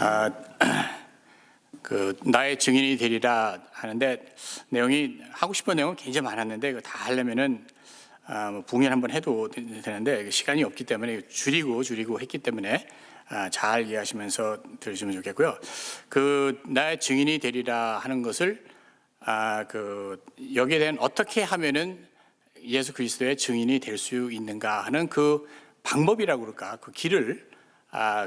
아, 나의 증인이 되리라 하는데 내용이 하고 싶은 내용은 굉장히 많았는데 이거 다 하려면은 붕연 한번 해도 되는데 시간이 없기 때문에 줄이고 했기 때문에 잘 이해하시면서 들으시면 좋겠고요. 나의 증인이 되리라 하는 것을 여기에 대한 어떻게 하면은 예수 그리스도의 증인이 될 수 있는가 하는 그 방법이라고 그럴까, 그 길을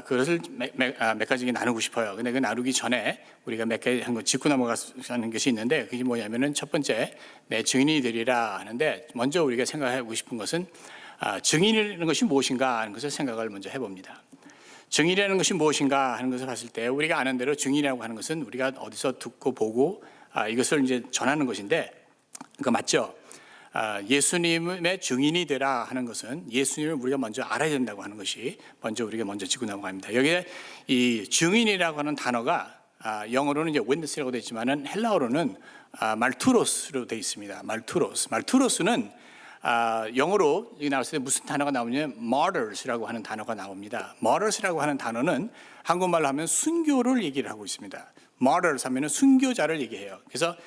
그것을 몇 가지 나누고 싶어요. 근데 그 나누기 전에 우리가 몇 가지 한 거 짚고 넘어가는 것이 있는데 그게 뭐냐면은 첫 번째, 내 증인이 되리라 하는데 먼저 우리가 생각하고 싶은 것은 증인이라는 것이 무엇인가 하는 것을 생각을 먼저 해봅니다. 증인이라는 것이 무엇인가 하는 것을 봤을 때 우리가 아는 대로 증인이라고 하는 것은 우리가 어디서 듣고 보고 이것을 이제 전하는 것인데 그거 맞죠? 예수님의 증인이 되라 하는 것은 예수님을 우리가 먼저 알아야 된다고 하는 것이 먼저 우리가 먼저 짚고 넘어갑니다. 여기에 이 증인이라고 하는 단어가 영어로는 이제 witness라고 되어 있지만은 헬라어로는 말투로스로 되어 있습니다. 말투로스는 영어로 여기 나왔을 때 무슨 단어가 나오냐면 martyrs라고 하는 단어가 나옵니다. martyrs라고 하는 단어는 한국말로 하면 순교를 얘기를 하고 있습니다. martyrs 하면은 순교자를 얘기해요. 그래서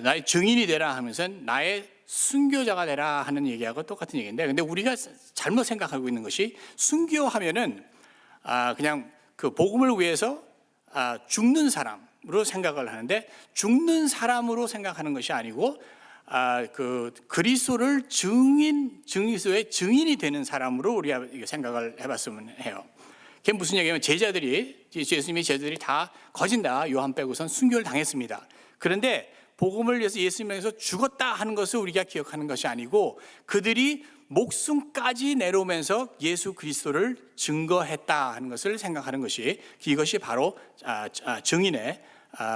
나의 증인이 되라 하면서 나의 순교자가 되라 하는 얘기하고 똑같은 얘기인데, 근데 우리가 잘못 생각하고 있는 것이 순교하면은 그냥 그 복음을 위해서 죽는 사람으로 생각을 하는데, 죽는 사람으로 생각하는 것이 아니고 그리스도를 그리스도의 증인이 되는 사람으로 우리가 생각을 해봤으면 해요. 그게 무슨 얘기냐면 예수님의 제자들이 다 거진다, 요한 빼고선 순교를 당했습니다. 그런데 복음을 위해서 예수님에서 죽었다 하는 것을 우리가 기억하는 것이 아니고 그들이 목숨까지 내놓으면서 예수 그리스도를 증거했다 하는 것을 생각하는 것이, 이것이 바로 증인의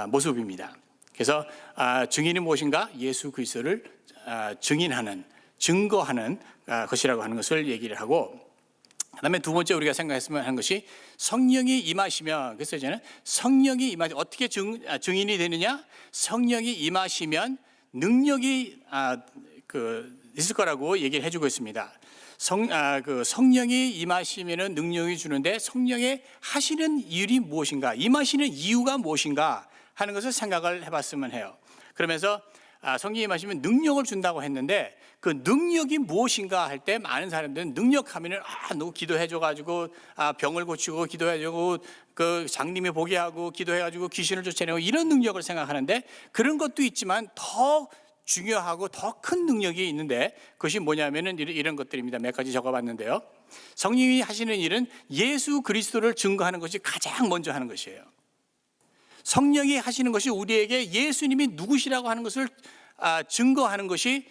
모습입니다. 그래서 증인이 무엇인가? 예수 그리스도를 증거하는 것이라고 하는 것을 얘기를 하고, 그다음에 두 번째 우리가 생각했으면 하는 것이 성령이 임하시면, 그래서 저는 성령이 임하시면 어떻게 증인이 되느냐? 성령이 임하시면 능력이 있을 거라고 얘기를 해주고 있습니다. 성령이 임하시면은 능력이 주는데 성령의 하시는 일이 무엇인가? 임하시는 이유가 무엇인가 하는 것을 생각을 해봤으면 해요. 그러면서 성령이 임하시면 능력을 준다고 했는데 그 능력이 무엇인가 할 때 많은 사람들은 능력하면은 누구 기도해줘가지고 병을 고치고 기도해주고 그 장님이 보게 하고 기도해가지고 귀신을 쫓아내고 이런 능력을 생각하는데, 그런 것도 있지만 더 중요하고 더 큰 능력이 있는데 그것이 뭐냐면은 이런 것들입니다. 몇 가지 적어봤는데요. 성령이 하시는 일은 예수 그리스도를 증거하는 것이 가장 먼저 하는 것이에요. 성령이 하시는 것이 우리에게 예수님이 누구시라고 하는 것을 증거하는 것이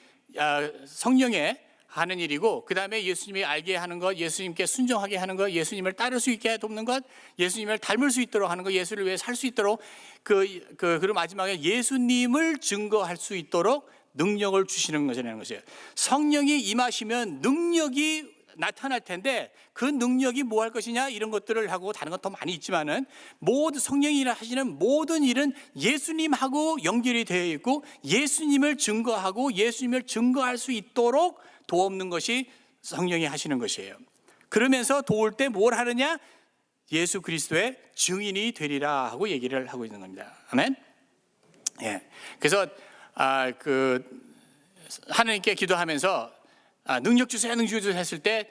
성령의 하는 일이고, 그 다음에 예수님이 알게 하는 것, 예수님께 순종하게 하는 것, 예수님을 따를 수 있게 돕는 것, 예수님을 닮을 수 있도록 하는 것, 예수를 위해 살 수 있도록 그리고 마지막에 예수님을 증거할 수 있도록 능력을 주시는 것이라는 것이에요. 성령이 임하시면 능력이 나타날 텐데 그 능력이 뭐 할 것이냐 이런 것들을 하고 다른 것 더 많이 있지만은 모든 성령이 하시는 모든 일은 예수님하고 연결이 되어 있고 예수님을 증거하고 예수님을 증거할 수 있도록 도움는 것이 성령이 하시는 것이에요. 그러면서 도울 때 뭘 하느냐? 예수 그리스도의 증인이 되리라 하고 얘기를 하고 있는 겁니다. 아멘. 예. 그래서 하나님께 기도하면서 능력 주세요 했을 때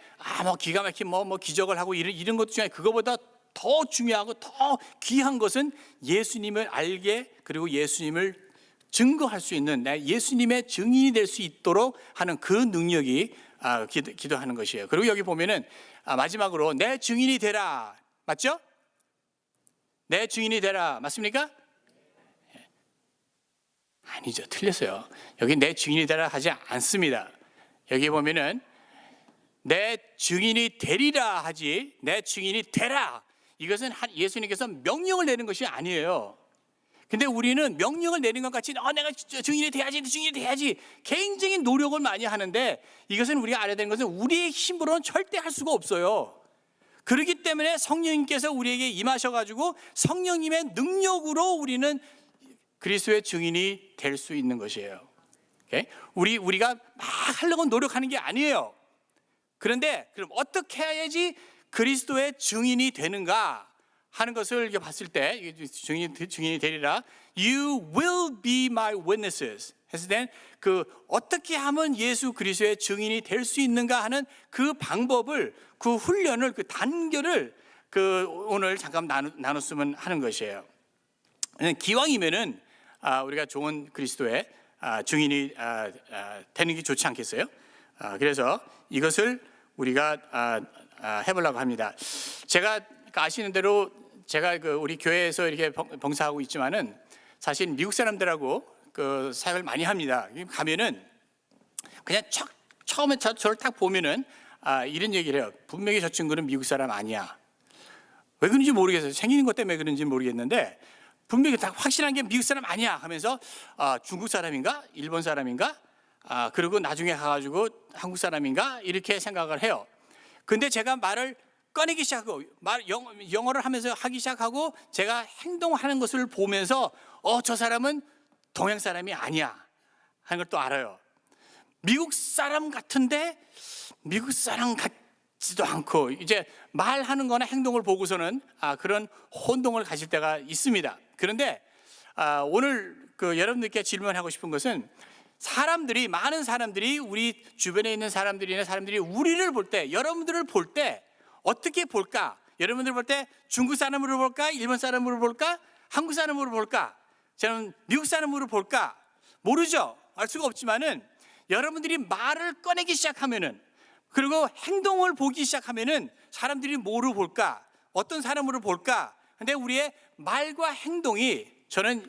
기가 막힌 기적을 하고 이런 것도 중요해. 그거보다 더 중요하고 더 귀한 것은 예수님을 알게, 그리고 예수님을 증거할 수 있는 예수님의 증인이 될 수 있도록 하는 그 능력이 기도하는 것이에요. 그리고 여기 보면은 마지막으로 내 증인이 되라, 맞죠? 내 증인이 되라, 맞습니까? 아니죠, 틀렸어요. 여기 내 증인이 되라 하지 않습니다. 여기 보면은 내 증인이 되리라 하지, 내 증인이 되라, 이것은 예수님께서 명령을 내는 것이 아니에요. 근데 우리는 명령을 내는 것 같이 내가 증인이 돼야지 굉장히 노력을 많이 하는데, 이것은 우리가 알아야 되는 것은 우리의 힘으로는 절대 할 수가 없어요. 그렇기 때문에 성령님께서 우리에게 임하셔가지고 성령님의 능력으로 우리는 그리스도의 증인이 될 수 있는 것이에요. 우리가 막 하려고 노력하는 게 아니에요. 그런데 그럼 어떻게 해야지 그리스도의 증인이 되는가 하는 것을 이렇게 봤을 때, 증인이 되리라. You will be my witnesses. 했을 땐 그 어떻게 하면 예수 그리스도의 증인이 될 수 있는가 하는 그 방법을, 그 훈련을, 그 단계를 오늘 잠깐 나눴으면 하는 것이에요. 기왕이면은 우리가 좋은 그리스도의 증인이 되는 게 좋지 않겠어요? 그래서 이것을 우리가 해보려고 합니다. 제가 아시는 대로 제가 우리 교회에서 이렇게 봉사하고 있지만은 사실 미국 사람들하고 그 사역을 많이 합니다. 가면은 그냥 처음에 저를 딱 보면은 이런 얘기를 해요. 분명히 저 친구는 미국 사람 아니야. 왜 그런지 모르겠어요. 생기는 것 때문에 그런지 모르겠는데 분명히 다 확실한 게 미국 사람 아니야 하면서 중국 사람인가 일본 사람인가 그리고 나중에 가가지고 한국 사람인가 이렇게 생각을 해요. 근데 제가 말을 꺼내기 시작하고 영어를 하면서 하기 시작하고 제가 행동하는 것을 보면서 저 사람은 동양 사람이 아니야 하는 걸 또 알아요. 미국 사람 같은데 미국 사람 같지도 않고 이제 말하는 거나 행동을 보고서는 그런 혼동을 가질 때가 있습니다. 그런데 오늘 여러분들께 질문하고 싶은 것은 많은 사람들이 우리 주변에 있는 사람들이 우리를 볼 때, 여러분들을 볼 때 어떻게 볼까? 여러분들 볼 때 중국 사람으로 볼까? 일본 사람으로 볼까? 한국 사람으로 볼까? 저는 미국 사람으로 볼까? 모르죠. 알 수가 없지만은 여러분들이 말을 꺼내기 시작하면은 그리고 행동을 보기 시작하면은 사람들이 뭐로 볼까? 어떤 사람으로 볼까? 근데 우리의 말과 행동이 저는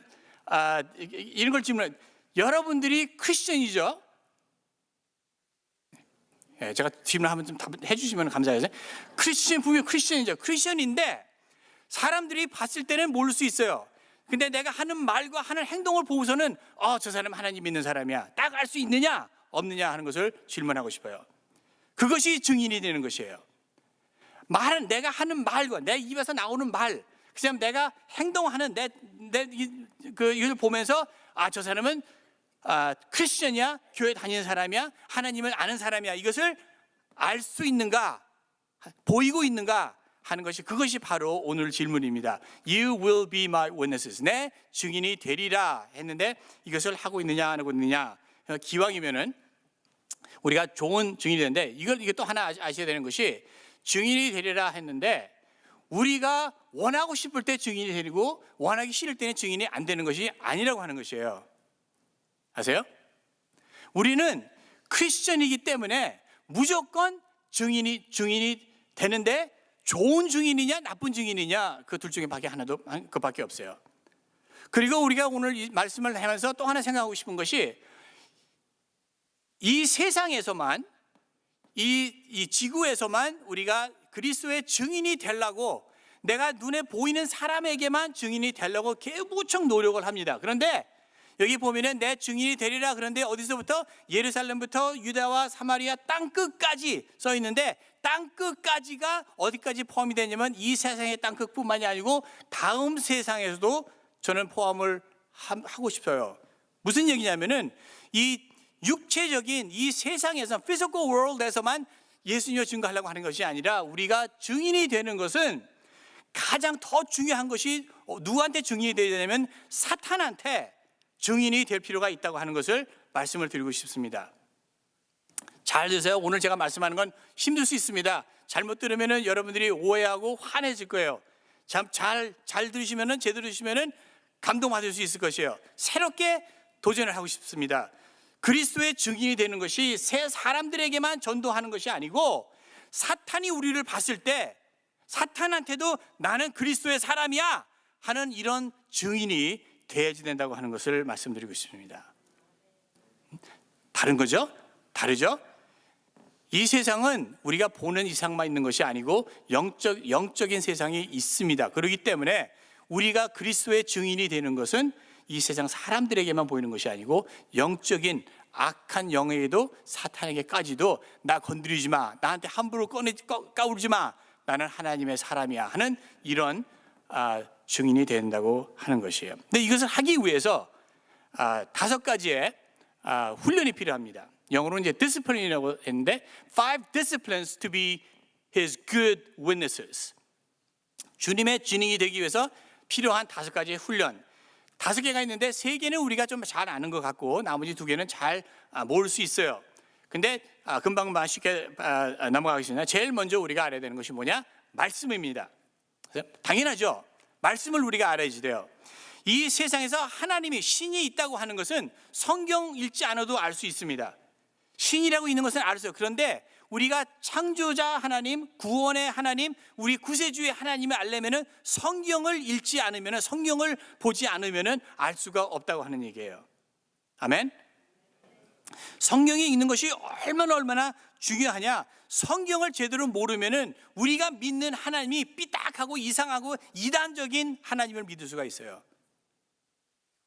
이런 걸 질문해요. 여러분들이 크리스천이죠? 제가 질문 한번 좀 답해 주시면 감사하겠어요. 분명히 크리스천이죠. 크리스천인데 사람들이 봤을 때는 모를 수 있어요. 근데 내가 하는 말과 하는 행동을 보고서는 저 사람 하나님 믿는 사람이야. 딱 알 수 있느냐 없느냐 하는 것을 질문하고 싶어요. 그것이 증인이 되는 것이에요. 말은 내가 하는 말과 내 입에서 나오는 말, 그냥 내가 행동하는 이걸 보면서 저 사람은 크리스천이야, 교회 다니는 사람이야, 하나님을 아는 사람이야, 이것을 알 수 있는가, 보이고 있는가 하는 것이, 그것이 바로 오늘 질문입니다. You will be my witnesses. 내 증인이 되리라 했는데 이것을 하고 있느냐 안 하고 있느냐. 기왕이면은 우리가 좋은 증인이 되는데 이게 또 하나 아셔야 되는 것이, 증인이 되리라 했는데 우리가 원하고 싶을 때 증인이 되고 원하기 싫을 때는 증인이 안 되는 것이 아니라고 하는 것이에요. 아세요? 우리는 크리스천이기 때문에 무조건 증인이 되는데 좋은 증인이냐 나쁜 증인이냐 그 둘 중에 그밖에 없어요. 그리고 우리가 오늘 이 말씀을 하면서 또 하나 생각하고 싶은 것이, 이 세상에서만, 이 지구에서만 우리가 그리스도의 증인이 되려고, 내가 눈에 보이는 사람에게만 증인이 되려고 무척 노력을 합니다. 그런데 여기 보면은 내 증인이 되리라, 그런데 어디서부터? 예루살렘부터 유다와 사마리아 땅 끝까지 써 있는데, 땅 끝까지가 어디까지 포함이 되냐면 이 세상의 땅 끝뿐만이 아니고 다음 세상에서도 저는 포함을 하고 싶어요. 무슨 얘기냐면은 이 육체적인 이 세상에서, physical world에서만 예수님을 증거하려고 하는 것이 아니라, 우리가 증인이 되는 것은 가장 더 중요한 것이 누구한테 증인이 되냐면 사탄한테 증인이 될 필요가 있다고 하는 것을 말씀을 드리고 싶습니다. 잘 들으세요. 오늘 제가 말씀하는 건 힘들 수 있습니다. 잘못 들으면 여러분들이 오해하고 화내질 거예요. 잘 들으시면, 제대로 들으시면 감동받을 수 있을 것이에요. 새롭게 도전을 하고 싶습니다. 그리스도의 증인이 되는 것이 새 사람들에게만 전도하는 것이 아니고, 사탄이 우리를 봤을 때 사탄한테도 나는 그리스도의 사람이야 하는 이런 증인이 되어야지 된다고 하는 것을 말씀드리고 싶습니다. 다른 거죠? 다르죠? 이 세상은 우리가 보는 이상만 있는 것이 아니고 영적인 세상이 있습니다. 그렇기 때문에 우리가 그리스도의 증인이 되는 것은 이 세상 사람들에게만 보이는 것이 아니고 영적인 악한 영에게도, 사탄에게까지도 나 건드리지 마, 나한테 함부로 까불지 마, 나는 하나님의 사람이야 하는 이런 증인이 된다고 하는 것이에요. 근데 이것을 하기 위해서 5가지의 훈련이 필요합니다. 영어로는 이제 discipline이라고 했는데 5 disciplines to be His good witnesses. 주님의 증인이 되기 위해서 필요한 5가지의 훈련. 5개가 있는데 3개는 우리가 좀 잘 아는 것 같고 나머지 2개는 잘 모를 수 있어요. 근데 금방 쉽게 넘어가겠습니다. 제일 먼저 우리가 알아야 되는 것이 뭐냐? 말씀입니다. 당연하죠. 말씀을 우리가 알아야지 돼요. 이 세상에서 하나님이 신이 있다고 하는 것은 성경 읽지 않아도 알 수 있습니다. 신이라고 있는 것은 알았어요. 그런데 우리가 창조자 하나님, 구원의 하나님, 우리 구세주의 하나님을 알려면은 성경을 읽지 않으면, 성경을 보지 않으면 알 수가 없다고 하는 얘기예요. 아멘. 성경에 있는 것이 얼마나 중요하냐? 성경을 제대로 모르면은 우리가 믿는 하나님이 삐딱하고 이상하고 이단적인 하나님을 믿을 수가 있어요.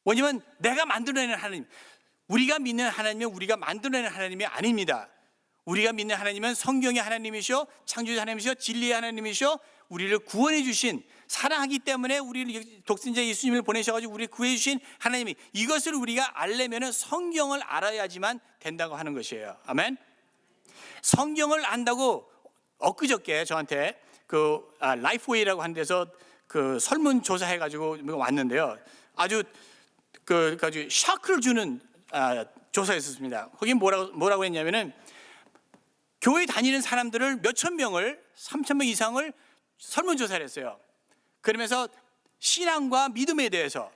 왜냐면 내가 만들어내는 하나님, 우리가 믿는 하나님은 우리가 만들어내는 하나님이 아닙니다. 우리가 믿는 하나님은 성경의 하나님이시오, 창조자 하나님이시오, 진리의 하나님이시오, 우리를 구원해 주신, 사랑하기 때문에 우리를 독생자 예수님을 보내셔가지고 우리를 구해 주신 하나님이, 이것을 우리가 알려면 성경을 알아야지만 된다고 하는 것이에요. 아멘. 성경을 안다고 엊그저께 저한테 라이프웨이라고 하는 데서 설문조사 해가지고 왔는데요. 아주 샤크를 주는 조사였습니다. 거기 뭐라고 했냐면은 교회 다니는 사람들을 몇천 명을, 3천 명 이상을 설문조사를 했어요. 그러면서 신앙과 믿음에 대해서.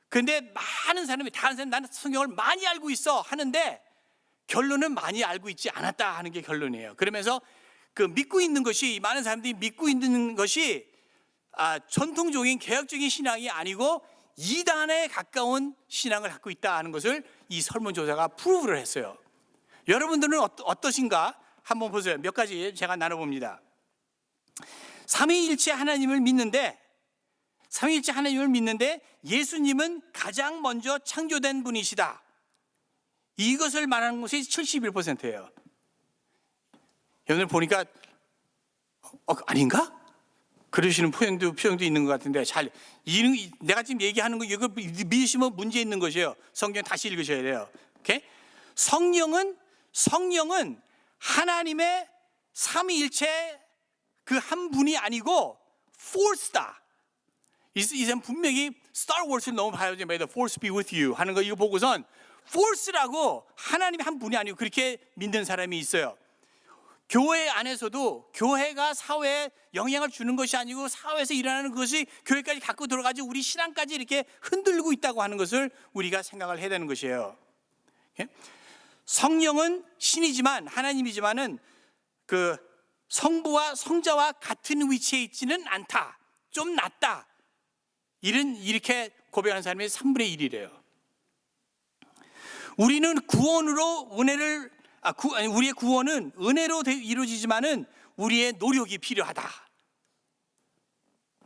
그런데 많은 사람이, 다른 사람이 나는 성경을 많이 알고 있어 하는데 결론은 많이 알고 있지 않았다 하는 게 결론이에요. 그러면서 믿고 있는 것이, 많은 사람들이 믿고 있는 것이 전통적인 개혁적인 신앙이 아니고 이단에 가까운 신앙을 갖고 있다 하는 것을 이 설문조사가 프루브를 했어요. 여러분들은 어떠신가? 한번 보세요. 몇 가지 제가 나눠봅니다. 삼위일체 하나님을 믿는데 예수님은 가장 먼저 창조된 분이시다. 이것을 말하는 것이 71%예요. 여러분들 보니까 아닌가? 그러시는 표정도 있는 것 같은데, 내가 지금 얘기하는 거 이거 믿으시면 문제 있는 것이에요. 성경 다시 읽으셔야 돼요. 오케이? 성령은 하나님의 삼위일체 그 한 분이 아니고 force다. 이 사람 분명히 Star Wars를 너무 봐요. May the force be with you 하는 거 이거 보고선 force라고 하나님의 한 분이 아니고 그렇게 믿는 사람이 있어요. 교회 안에서도 교회가 사회에 영향을 주는 것이 아니고 사회에서 일어나는 것이 교회까지 갖고 들어가지 우리 신앙까지 이렇게 흔들고 있다고 하는 것을 우리가 생각을 해야 되는 것이에요. 성령은 신이지만, 하나님이지만은 성부와 성자와 같은 위치에 있지는 않다. 좀 낮다. 이렇게 고백하는 사람이 3분의 1이래요. 우리는 구원으로 우리의 구원은 은혜로 이루어지지만은 우리의 노력이 필요하다.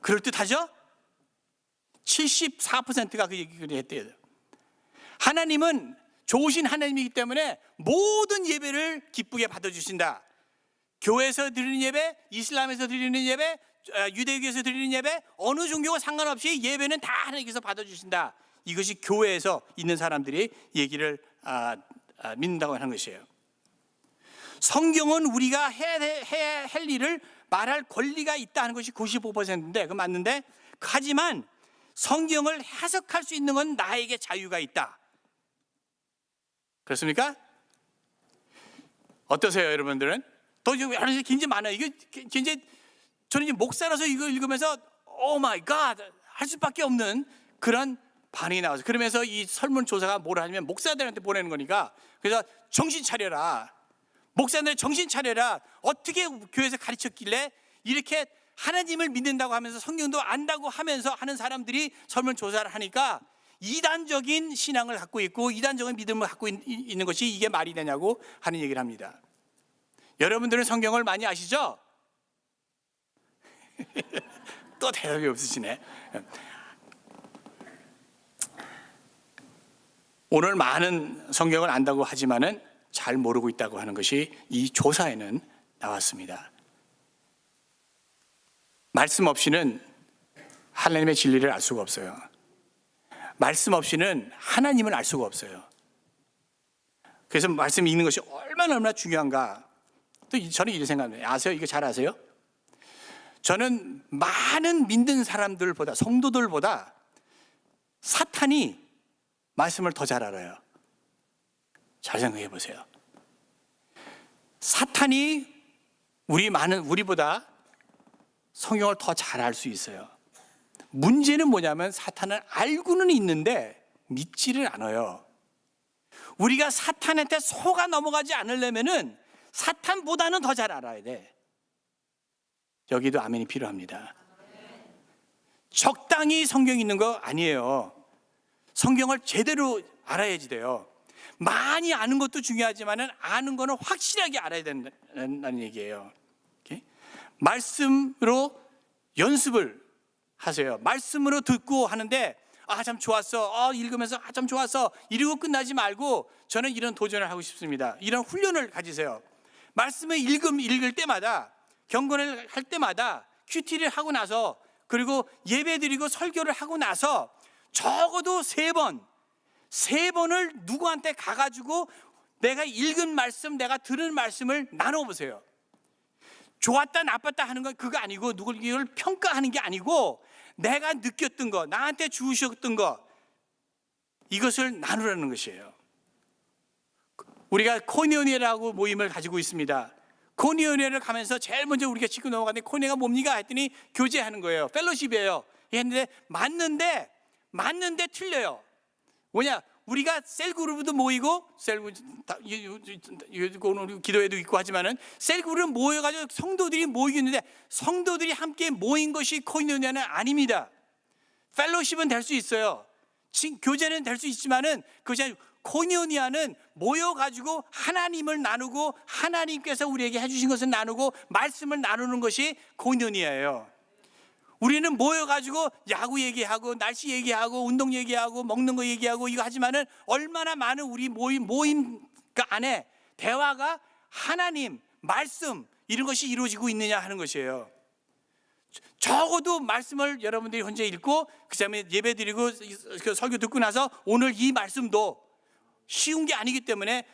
그럴듯하죠? 74%가 그 얘기를 했대요. 하나님은 좋으신 하나님이기 때문에 모든 예배를 기쁘게 받아주신다. 교회에서 드리는 예배, 이슬람에서 드리는 예배, 유대교에서 드리는 예배, 어느 종교와 상관없이 예배는 다 하나님께서 받아주신다. 이것이 교회에서 있는 사람들이 얘기를 믿는다고 하는 것이에요. 성경은 우리가 해야 할 일을 말할 권리가 있다 하는 것이 95%인데, 그건 맞는데, 하지만 성경을 해석할 수 있는 건 나에게 자유가 있다. 그렇습니까? 어떠세요, 여러분들은? 또 굉장히 많아요. 이게 굉장히, 저는 이제 목사라서 이거 읽으면서 오 마이 갓 할 수밖에 없는 그런 반응이 나와서, 그러면서 이 설문조사가 뭐라 하냐면 목사들한테 보내는 거니까, 그래서 정신 차려라. 목사들 정신 차려라. 어떻게 교회에서 가르쳤길래 이렇게 하나님을 믿는다고 하면서 성경도 안다고 하면서 하는 사람들이 설문조사를 하니까 이단적인 신앙을 갖고 있고 이단적인 믿음을 갖고 있는 것이 이게 말이 되냐고 하는 얘기를 합니다. 여러분들은 성경을 많이 아시죠? 또 대답이 없으시네. 오늘 많은 성경을 안다고 하지만은 잘 모르고 있다고 하는 것이 이 조사에는 나왔습니다. 말씀 없이는 하나님의 진리를 알 수가 없어요. 말씀 없이는 하나님을 알 수가 없어요. 그래서 말씀 읽는 것이 얼마나 중요한가. 또 저는 이렇게 생각합니다. 아세요? 이거 잘 아세요? 저는 많은 믿는 사람들보다, 성도들보다 사탄이 말씀을 더 잘 알아요. 잘 생각해 보세요. 사탄이 우리보다 성경을 더 잘 알 수 있어요. 문제는 뭐냐면 사탄은 알고는 있는데 믿지를 않아요. 우리가 사탄한테 속아 넘어가지 않으려면은 사탄보다는 더 잘 알아야 돼. 여기도 아멘이 필요합니다. 적당히 성경 있는 거 아니에요. 성경을 제대로 알아야지 돼요. 많이 아는 것도 중요하지만은 아는 거는 확실하게 알아야 된다는 얘기예요. 말씀으로 연습을 하세요. 말씀으로 듣고 하는데 참 좋았어. 읽으면서 참 좋았어. 이러고 끝나지 말고 저는 이런 도전을 하고 싶습니다. 이런 훈련을 가지세요. 말씀을 읽을 때마다, 경건을 할 때마다, 큐티를 하고 나서, 그리고 예배 드리고 설교를 하고 나서 적어도 3번을 누구한테 가가지고 내가 읽은 말씀, 내가 들은 말씀을 나눠보세요. 좋았다 나빴다 하는 건 그거 아니고, 누구를 평가하는 게 아니고, 내가 느꼈던 거, 나한테 주셨던 거, 이것을 나누라는 것이에요. 우리가 코인onia라고 모임을 가지고 있습니다. 코인onia를 가면서 제일 먼저 우리가 짚고 넘어가는데, 코인onia가 뭡니까 했더니 교제하는 거예요. 펠로십이에요. 했는데 맞는데 틀려요. 뭐냐? 우리가 셀그룹도 모이고, 오늘 기도회도 있고 하지만은 셀그룹 모여가지고 성도들이 모이고 있는데, 성도들이 함께 모인 것이 코인onia는 아닙니다. 펠로십은 될 수 있어요. 교제는 될 수 있지만은 그것이 코인onia는 모여가지고 하나님을 나누고, 하나님께서 우리에게 해주신 것을 나누고, 말씀을 나누는 것이 코인onia예요. 우리는 모여가지고 야구 얘기하고, 날씨 얘기하고, 운동 얘기하고, 먹는 거 얘기하고 이거 하지만은 얼마나 많은 우리 모임 그 안에 대화가 하나님, 말씀 이런 것이 이루어지고 있느냐 하는 것이에요. 적어도 말씀을 여러분들이 혼자 읽고, 그 다음에 예배 드리고 설교 듣고 나서 오늘 이 말씀도 쉬운 게 아니기 때문에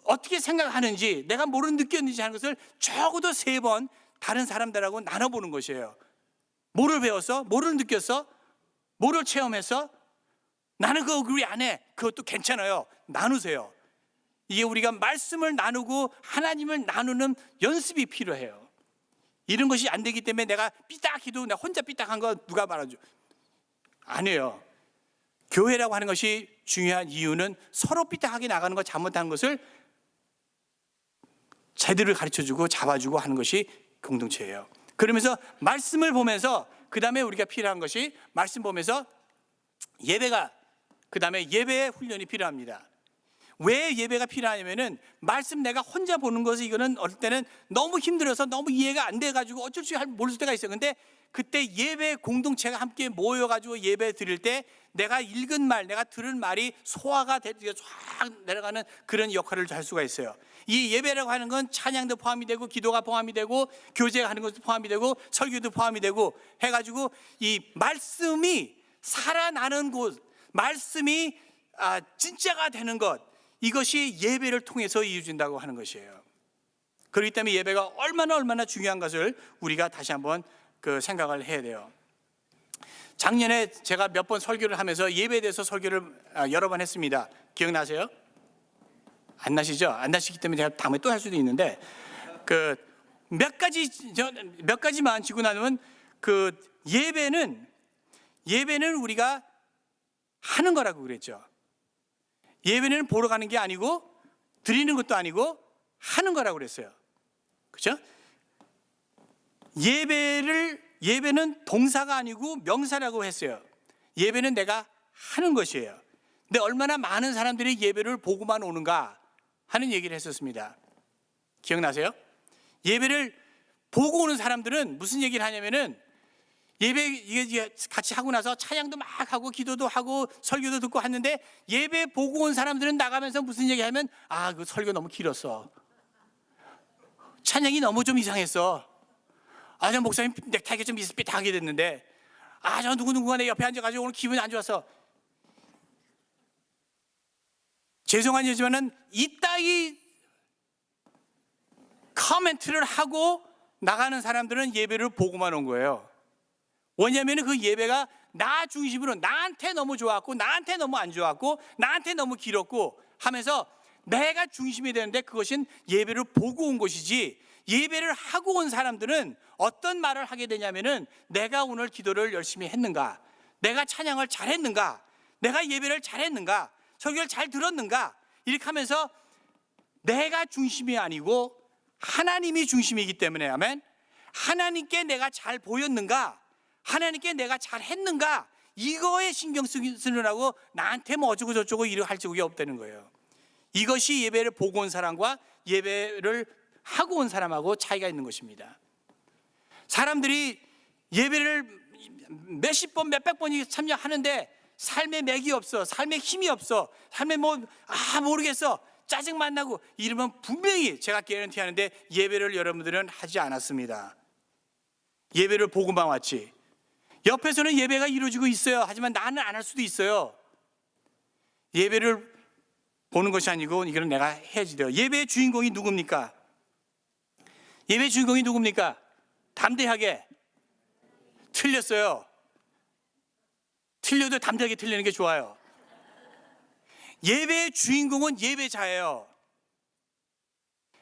어떻게 생각하는지, 내가 뭐를 느꼈는지 하는 것을 적어도 3번 다른 사람들하고 나눠보는 것이에요. 뭐를 배웠어? 뭐를 느꼈어? 뭐를 체험했어? 나는 그거 우리 안 해. 그것도 괜찮아요. 나누세요. 이게 우리가 말씀을 나누고 하나님을 나누는 연습이 필요해요. 이런 것이 안 되기 때문에 내가 삐딱해도 내가 혼자 삐딱한 거 누가 말아줘? 아니에요. 교회라고 하는 것이 중요한 이유는 서로 삐딱하게 나가는 거, 잘못하는 것을 제대로 가르쳐주고 잡아주고 하는 것이 공동체예요. 그러면서 말씀을 보면서, 그 다음에 우리가 필요한 것이 말씀 보면서 예배가, 그 다음에 예배의 훈련이 필요합니다. 왜 예배가 필요하냐면은, 말씀 내가 혼자 보는 것은 이거는 어떨 때는 너무 힘들어서 너무 이해가 안 돼가지고 어쩔 줄 모를 때가 있어요. 근데 그때 예배 공동체가 함께 모여가지고 예배 드릴 때 내가 읽은 말, 내가 들은 말이 소화가 되고 쫙 내려가는 그런 역할을 할 수가 있어요. 이 예배라고 하는 건 찬양도 포함이 되고, 기도가 포함이 되고, 교제가 하는 것도 포함이 되고, 설교도 포함이 되고 해가지고 이 말씀이 살아나는 곳, 말씀이 진짜가 되는 것, 이것이 예배를 통해서 이루어진다고 하는 것이에요. 그렇기 때문에 예배가 얼마나 중요한 것을 우리가 다시 한번 생각을 해야 돼요. 작년에 제가 몇 번 설교를 하면서 예배에 대해서 설교를 여러 번 했습니다. 기억나세요? 안 나시죠? 안 나시기 때문에 제가 다음에 또 할 수도 있는데, 몇 가지만 짚고 나누면, 예배는 우리가 하는 거라고 그랬죠. 예배는 보러 가는 게 아니고, 드리는 것도 아니고, 하는 거라고 그랬어요. 그렇죠? 예배는 동사가 아니고 명사라고 했어요. 예배는 내가 하는 것이에요. 근데 얼마나 많은 사람들이 예배를 보고만 오는가 하는 얘기를 했었습니다. 기억나세요? 예배를 보고 오는 사람들은 무슨 얘기를 하냐면은, 예배 같이 하고 나서 찬양도 막 하고 기도도 하고 설교도 듣고 하는데, 예배 보고 온 사람들은 나가면서 무슨 얘기하면, 그 설교 너무 길었어. 찬양이 너무 좀 이상했어. 저 목사님 넥타이가 좀 삐딱하게 됐는데, 저 누구누구가 내 옆에 앉아가지고 오늘 기분이 안 좋았어. 죄송한 일이지만은 이따위 커멘트를 하고 나가는 사람들은 예배를 보고만 온 거예요. 왜냐하면 그 예배가 나 중심으로 나한테 너무 좋았고 나한테 너무 안 좋았고 나한테 너무 길었고 하면서 내가 중심이 되는데, 그것은 예배를 보고 온 것이지, 예배를 하고 온 사람들은 어떤 말을 하게 되냐면은 내가 오늘 기도를 열심히 했는가, 내가 찬양을 잘했는가, 내가 예배를 잘했는가, 설교를 잘 들었는가, 이렇게 하면서 내가 중심이 아니고 하나님이 중심이기 때문에, 아멘, 하나님께 내가 잘 보였는가, 하나님께 내가 잘했는가, 이거에 신경 쓰느라고 나한테 뭐 어쩌고 저쩌고 이렇게 할 적이 없다는 거예요. 이것이 예배를 보고 온 사람과 예배를 하고 온 사람하고 차이가 있는 것입니다. 사람들이 예배를 몇십 번 몇백 번이 참여하는데 삶에 맥이 없어, 삶에 힘이 없어, 삶에 모르겠어, 짜증만 나고 이러면 분명히 제가 개런티하는데 예배를 여러분들은 하지 않았습니다. 예배를 보고만 왔지. 옆에서는 예배가 이루어지고 있어요. 하지만 나는 안 할 수도 있어요. 예배를 보는 것이 아니고 이거는 내가 해야지 돼요. 예배의 주인공이 누굽니까? 예배의 주인공이 누굽니까? 담대하게 틀렸어요. 틀려도 담대하게 틀리는 게 좋아요. 예배의 주인공은 예배자예요.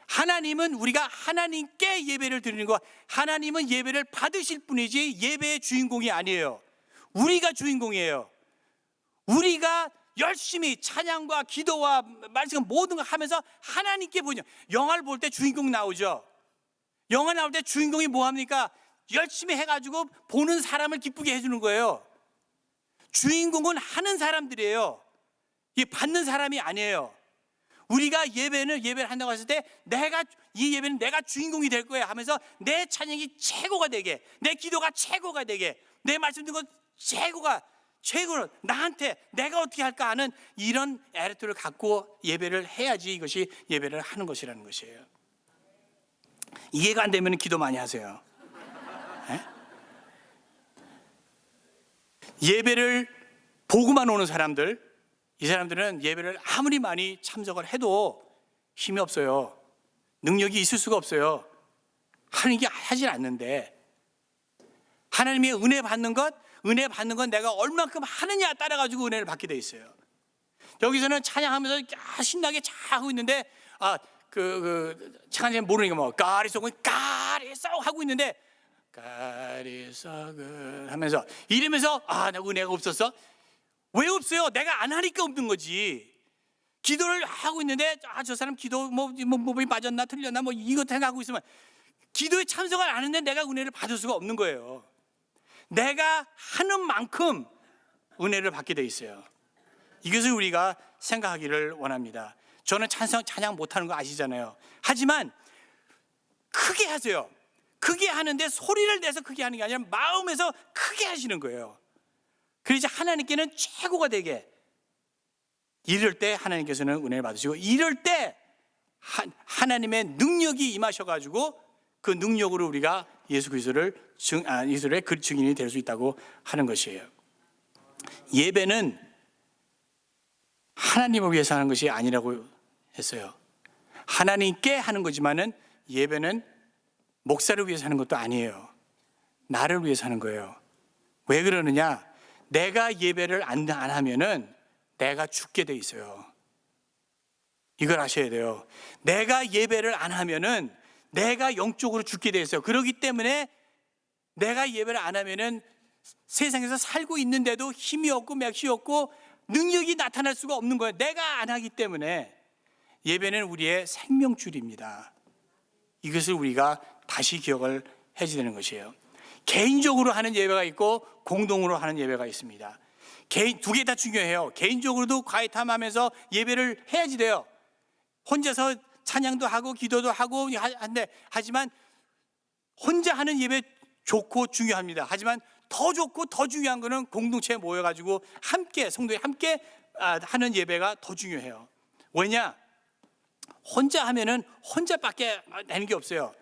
하나님은 우리가 하나님께 예배를 드리는 거, 하나님은 예배를 받으실 분이지 예배의 주인공이 아니에요. 우리가 주인공이에요. 우리가 열심히 찬양과 기도와 말씀 모든 걸 하면서 하나님께 보냐. 영화를 볼 때 주인공 나오죠. 영화 나올 때 주인공이 뭐 합니까? 열심히 해가지고 보는 사람을 기쁘게 해주는 거예요. 주인공은 하는 사람들이에요. 이 받는 사람이 아니에요. 우리가 예배를 한다고 했을 때 이 예배는 내가 주인공이 될 거야 하면서 내 찬양이 최고가 되게, 내 기도가 최고가 되게, 내 말씀 듣는 것 최고로 나한테 내가 어떻게 할까 하는 이런 애리트를 갖고 예배를 해야지 이것이 예배를 하는 것이라는 것이에요. 이해가 안 되면 기도 많이 하세요. 네? 예배를 보고만 오는 사람들, 이 사람들은 예배를 아무리 많이 참석을 해도 힘이 없어요. 능력이 있을 수가 없어요. 하나님께 하질 않는데, 하나님의 은혜 받는 건 내가 얼만큼 하느냐 따라가지고 은혜를 받게 돼 있어요. 여기서는 찬양하면서 신나게 잘 하고 있는데, 찬양이 모르니까 까리송은 까리송 하고 있는데, 까리송은 하면서 이러면서 나 은혜가 없었어? 왜 없어요? 내가 안 하니까 없는 거지. 기도를 하고 있는데 저 사람 기도 몸이 빠졌나 틀렸나 이거 생각하고 있으면 기도에 참석을 안 하는데 내가 은혜를 받을 수가 없는 거예요. 내가 하는 만큼 은혜를 받게 돼 있어요. 이것을 우리가 생각하기를 원합니다. 저는 찬양 못하는 거 아시잖아요. 하지만 크게 하세요. 크게 하는데 소리를 내서 크게 하는 게 아니라 마음에서 크게 하시는 거예요. 그래서 하나님께는 최고가 되게, 이럴 때 하나님께서는 은혜를 받으시고, 이럴 때 하나님의 능력이 임하셔가지고 그 능력으로 우리가 예수 그리스도의 그 증인이 될 수 있다고 하는 것이에요. 예배는 하나님을 위해서 하는 것이 아니라고 했어요. 하나님께 하는 거지만은 예배는 목사를 위해서 하는 것도 아니에요. 나를 위해서 하는 거예요. 왜 그러느냐? 내가 예배를 안 하면은 내가 죽게 돼 있어요. 이걸 아셔야 돼요. 내가 예배를 안 하면은 내가 영적으로 죽게 돼 있어요. 그렇기 때문에 내가 예배를 안 하면은 세상에서 살고 있는데도 힘이 없고 맥이 없고 능력이 나타날 수가 없는 거예요. 내가 안 하기 때문에. 예배는 우리의 생명줄입니다. 이것을 우리가 다시 기억을 해야 되는 것이에요. 개인적으로 하는 예배가 있고 공동으로 하는 예배가 있습니다. 두 개 다 중요해요. 개인적으로도 과외탐하면서 예배를 해야지 돼요. 혼자서 찬양도 하고 기도도 하고 하지만 혼자 하는 예배 좋고 중요합니다. 하지만 더 좋고 더 중요한 거는 공동체에 모여가지고 함께, 성도에 함께 하는 예배가 더 중요해요. 왜냐? 혼자 하면은 혼자밖에 되는 게 없어요.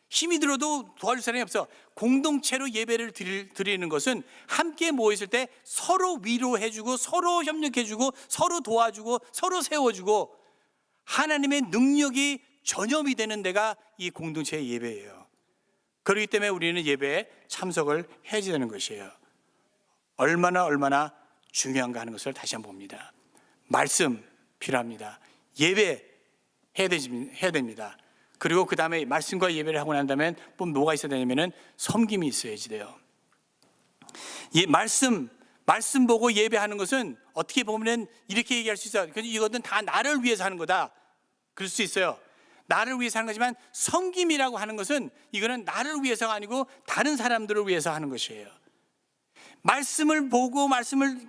힘이 들어도 도와줄 사람이 없어. 공동체로 예배를 드리는 것은 함께 모였을 때 서로 위로해주고 서로 협력해주고 서로 도와주고 서로 세워주고 하나님의 능력이 전염이 되는 데가 이 공동체의 예배예요. 그렇기 때문에 우리는 예배에 참석을 해야 되는 것이에요. 얼마나 중요한가 하는 것을 다시 한번 봅니다. 말씀 필요합니다. 예배 해야 됩니다. 그리고 그 다음에 말씀과 예배를 하고 난 다음에 또 뭐가 있어야 되냐면은 섬김이 있어야지 돼요. 말씀 보고 예배하는 것은 어떻게 보면 이렇게 얘기할 수 있어요. 이것은 다 나를 위해서 하는 거다. 그럴 수 있어요. 나를 위해서 하는 거지만 섬김이라고 하는 것은 이거는 나를 위해서가 아니고 다른 사람들을 위해서 하는 것이에요. 말씀을 보고 말씀을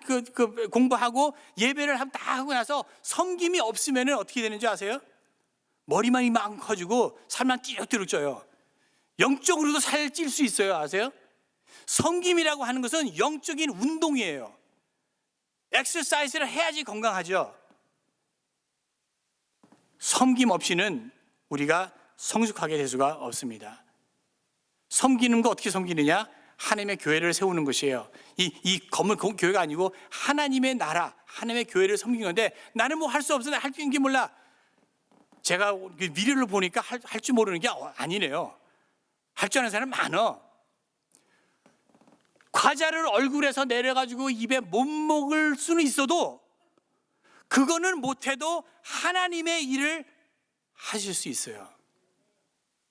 공부하고 예배를 다 하고 나서 섬김이 없으면 어떻게 되는지 아세요? 머리만 이만큼 커지고 살만 띠룩띠룩 쪄요. 영적으로도 살 찔 수 있어요. 아세요? 섬김이라고 하는 것은 영적인 운동이에요. 엑서사이즈를 해야지 건강하죠. 섬김 없이는 우리가 성숙하게 될 수가 없습니다. 섬기는 거 어떻게 섬기느냐? 하나님의 교회를 세우는 것이에요. 이 건물 교회가 아니고 하나님의 나라, 하나님의 교회를 섬기는 건데 나는 뭐 할 수 없어. 할 수 있는 게 몰라. 제가 미래를 보니까 할 줄 모르는 게 아니네요. 할 줄 아는 사람 많아. 과자를 얼굴에서 내려가지고 입에 못 먹을 수는 있어도 그거는 못해도 하나님의 일을 하실 수 있어요.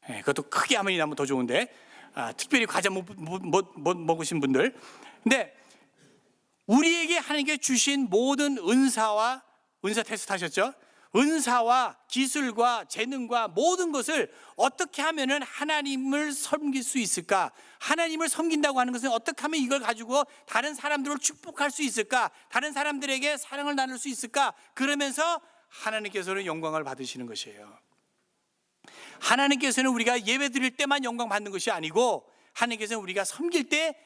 그것도 크게 하면 나면 더 좋은데 특별히 과자 못 먹으신 분들. 근데 우리에게 하나님께 주신 모든 은사 테스트 하셨죠? 은사와 기술과 재능과 모든 것을 어떻게 하면 하나님을 섬길 수 있을까? 하나님을 섬긴다고 하는 것은 어떻게 하면 이걸 가지고 다른 사람들을 축복할 수 있을까? 다른 사람들에게 사랑을 나눌 수 있을까? 그러면서 하나님께서는 영광을 받으시는 것이에요. 하나님께서는 우리가 예배 드릴 때만 영광 받는 것이 아니고 하나님께서는 우리가 섬길 때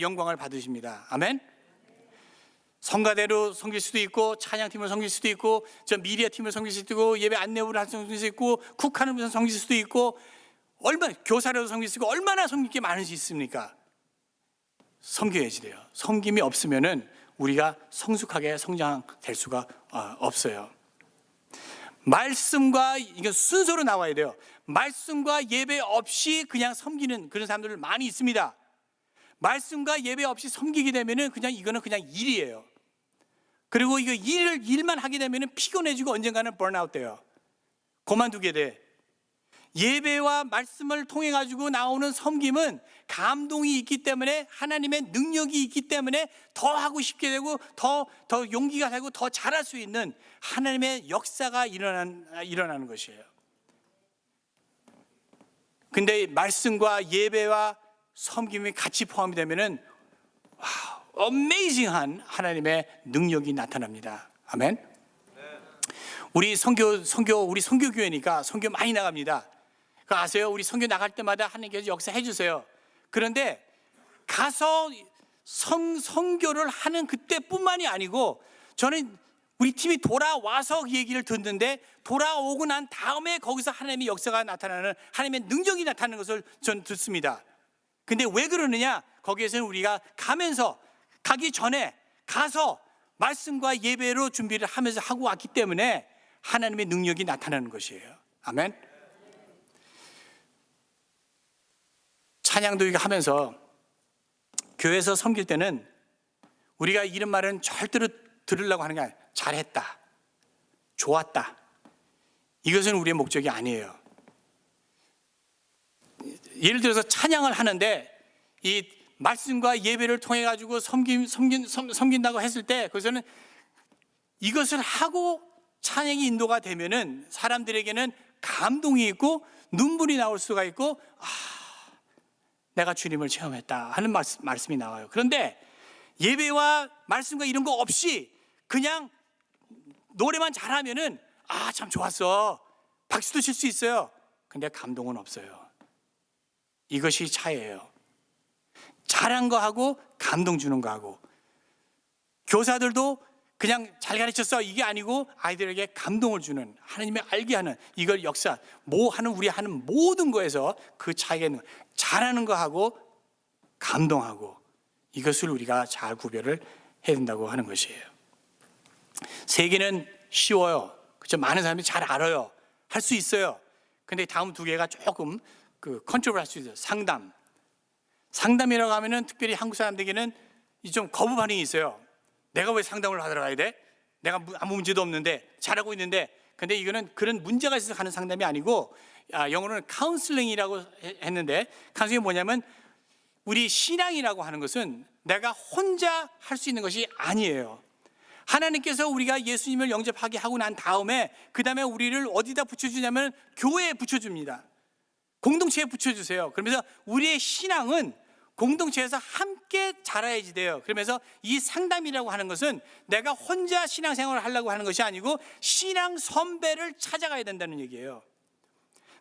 영광을 받으십니다. 아멘. 성가대로 섬길 수도 있고 찬양팀을 섬길 수도 있고 미디어 팀을 섬길 수도 있고 예배 안내부를 섬길 수도 있고 쿡하는 분을 섬길 수도 있고 얼마나 교사로도 섬길 수 있고 얼마나 섬길 게 많을 수 있습니까? 섬겨야지 돼요. 섬김이 없으면은 우리가 성숙하게 성장될 수가 없어요. 말씀과 이게 순서로 나와야 돼요. 말씀과 예배 없이 그냥 섬기는 그런 사람들 많이 있습니다. 말씀과 예배 없이 섬기게 되면은 이거는 그냥 일이에요. 그리고 이거 일만 하게 되면은 피곤해지고 언젠가는 번아웃 돼요. 그만두게 돼. 예배와 말씀을 통해 가지고 나오는 섬김은 감동이 있기 때문에 하나님의 능력이 있기 때문에 더 하고 싶게 되고 더 용기가 되고 더 잘할 수 있는 하나님의 역사가 일어나는 것이에요. 근데 말씀과 예배와 섬김이 같이 포함이 되면은 어메이징한 하나님의 능력이 나타납니다. 아멘. 우리 선교교회니까 선교 많이 나갑니다. 그거 아세요? 우리 선교 나갈 때마다 하나님께서 역사해 주세요. 그런데 가서 선교를 하는 그때뿐만이 아니고 저는 우리 팀이 돌아와서 얘기를 듣는데 돌아오고 난 다음에 거기서 하나님의 역사가 나타나는 하나님의 능력이 나타나는 것을 전 듣습니다. 근데 왜 그러느냐? 거기에서는 우리가 가기 전에 가서 말씀과 예배로 준비를 하면서 하고 왔기 때문에 하나님의 능력이 나타나는 것이에요. 아멘. 찬양도 이거 하면서 교회에서 섬길 때는 우리가 이런 말은 절대로 들으려고 하는 게 아니에요. 잘했다, 좋았다. 이것은 우리의 목적이 아니에요. 예를 들어서 찬양을 하는데 이 말씀과 예배를 통해 가지고 섬긴다고 했을 때 그것은 이것을 하고 찬양이 인도가 되면은 사람들에게는 감동이 있고 눈물이 나올 수가 있고 내가 주님을 체험했다 하는 말씀이 나와요. 그런데 예배와 말씀과 이런 거 없이 그냥 노래만 잘하면은 참 좋았어, 박수도 칠 수 있어요. 근데 감동은 없어요. 이것이 차이예요. 잘한 거 하고 감동 주는 거 하고, 교사들도 그냥 잘 가르쳤어 이게 아니고 아이들에게 감동을 주는, 하나님의 알게 하는, 이걸 역사 우리 하는 모든 거에서 그 차이가 있는 거예요. 잘하는 거 하고 감동하고, 이것을 우리가 잘 구별을 해야 된다고 하는 것이에요. 세계는 쉬워요. 그렇죠? 많은 사람들이 잘 알아요. 할 수 있어요. 근데 다음 두 개가 조금 그 컨트롤 할 수 있어요. 상담이라고 하면은 특별히 한국 사람들에게는 좀 거부 반응이 있어요. 내가 왜 상담을 받으러 가야 돼? 내가 아무 문제도 없는데, 잘하고 있는데. 근데 이거는 그런 문제가 있어서 가는 상담이 아니고, 영어로는 카운슬링이라고 했는데, 카운슬링이 뭐냐면 우리 신앙이라고 하는 것은 내가 혼자 할 수 있는 것이 아니에요. 하나님께서 우리가 예수님을 영접하게 하고 난 다음에 그 다음에 우리를 어디다 붙여주냐면 교회에 붙여줍니다. 공동체에 붙여주세요. 그러면서 우리의 신앙은 공동체에서 함께 자라야지 돼요. 그러면서 이 상담이라고 하는 것은 내가 혼자 신앙생활을 하려고 하는 것이 아니고 신앙 선배를 찾아가야 된다는 얘기예요.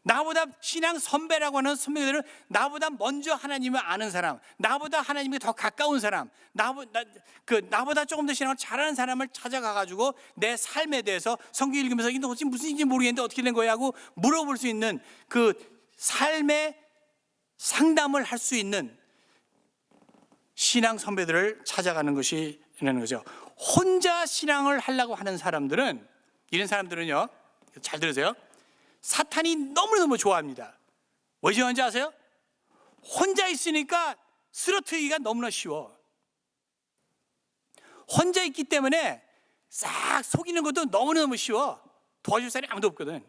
나보다 신앙 선배라고 하는 선배들은 나보다 먼저 하나님을 아는 사람, 나보다 하나님께 더 가까운 사람, 나보다 조금 더 신앙을 잘하는 사람을 찾아가가지고 내 삶에 대해서 성경 읽으면서 이게 도대체 무슨 일인지 모르겠는데 어떻게 된 거야 하고 물어볼 수 있는 그 삶의 상담을 할 수 있는 신앙 선배들을 찾아가는 것이 라는 거죠. 혼자 신앙을 하려고 하는 사람들은, 이런 사람들은요, 잘 들으세요. 사탄이 너무너무 좋아합니다. 왜 좋아하는지 아세요? 혼자 있으니까 쓰러뜨리기가 너무나 쉬워. 혼자 있기 때문에 싹 속이는 것도 너무너무 쉬워. 도와줄 사람이 아무도 없거든.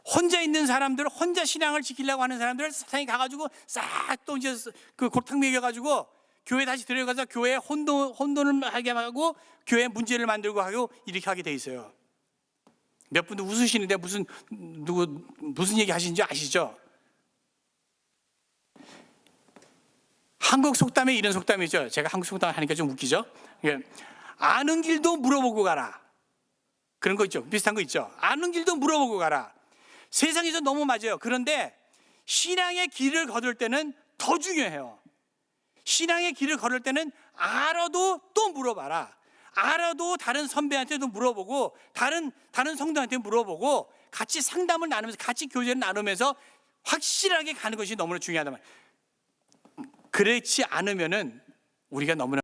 혼자 있는 사람들, 혼자 신앙을 지키려고 하는 사람들, 사탄이 가가지고 싹 또 이제 그 골탕 먹여가지고 교회 다시 들어가서 교회에 혼돈을 하게 하고 교회 문제를 만들고 하고 이렇게 하게 돼 있어요. 몇 분도 웃으시는데 무슨 얘기 하시는지 아시죠? 한국 속담에 이런 속담이 있죠. 제가 한국 속담 하니까 좀 웃기죠. 아는 길도 물어보고 가라. 그런 거 있죠. 비슷한 거 있죠. 아는 길도 물어보고 가라. 세상에서 너무 맞아요. 그런데 신앙의 길을 걸을 때는 더 중요해요. 신앙의 길을 걸을 때는 알아도 또 물어봐라. 알아도 다른 선배한테도 물어보고 다른 성도한테 물어보고 같이 상담을 나누면서 같이 교제를 나누면서 확실하게 가는 것이 너무나 중요하단 말이에요. 그렇지 않으면은 우리가 너무나